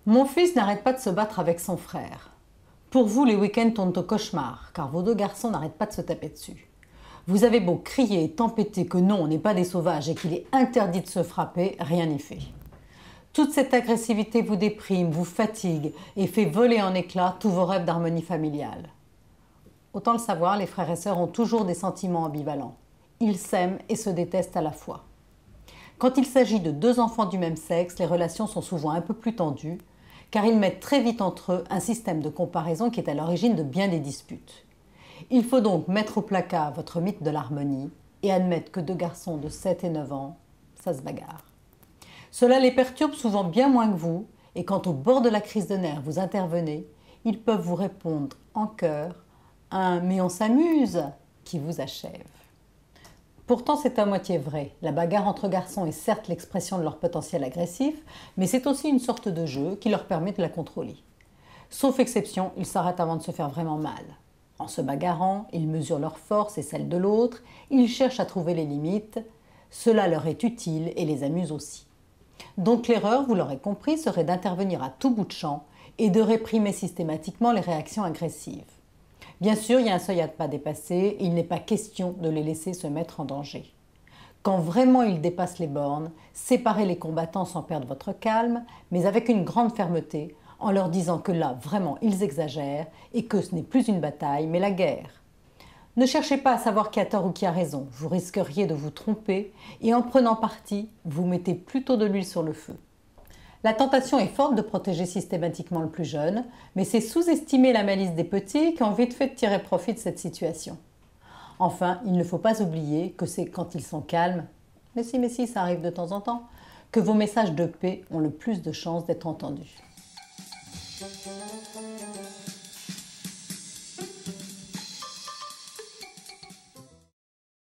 Mon fils n'arrête pas de se battre avec son frère. Pour vous, les week-ends tournent au cauchemar, car vos deux garçons n'arrêtent pas de se taper dessus. Vous avez beau crier et tempêter que non, on n'est pas des sauvages et qu'il est interdit de se frapper, rien n'y fait. Toute cette agressivité vous déprime, vous fatigue et fait voler en éclats tous vos rêves d'harmonie familiale. Autant le savoir, les frères et sœurs ont toujours des sentiments ambivalents. Ils s'aiment et se détestent à la fois. Quand il s'agit de deux enfants du même sexe, les relations sont souvent un peu plus tendues, car ils mettent très vite entre eux un système de comparaison qui est à l'origine de bien des disputes. Il faut donc mettre au placard votre mythe de l'harmonie et admettre que deux garçons de 7 et 9 ans, ça se bagarre. Cela les perturbe souvent bien moins que vous, et quand au bord de la crise de nerfs vous intervenez, ils peuvent vous répondre en chœur un « mais on s'amuse » qui vous achève. Pourtant, c'est à moitié vrai. La bagarre entre garçons est certes l'expression de leur potentiel agressif, mais c'est aussi une sorte de jeu qui leur permet de la contrôler. Sauf exception, ils s'arrêtent avant de se faire vraiment mal. En se bagarrant, ils mesurent leurs forces et celles de l'autre, ils cherchent à trouver les limites. Cela leur est utile et les amuse aussi. Donc l'erreur, vous l'aurez compris, serait d'intervenir à tout bout de champ et de réprimer systématiquement les réactions agressives. Bien sûr, il y a un seuil à ne pas dépasser et il n'est pas question de les laisser se mettre en danger. Quand vraiment ils dépassent les bornes, séparez les combattants sans perdre votre calme, mais avec une grande fermeté, en leur disant que là, vraiment, ils exagèrent et que ce n'est plus une bataille, mais la guerre. Ne cherchez pas à savoir qui a tort ou qui a raison, vous risqueriez de vous tromper et en prenant parti, vous mettez plutôt de l'huile sur le feu. La tentation est forte de protéger systématiquement le plus jeune, mais c'est sous-estimer la malice des petits qui ont vite fait de tirer profit de cette situation. Enfin, il ne faut pas oublier que c'est quand ils sont calmes, mais si, ça arrive de temps en temps, que vos messages de paix ont le plus de chances d'être entendus.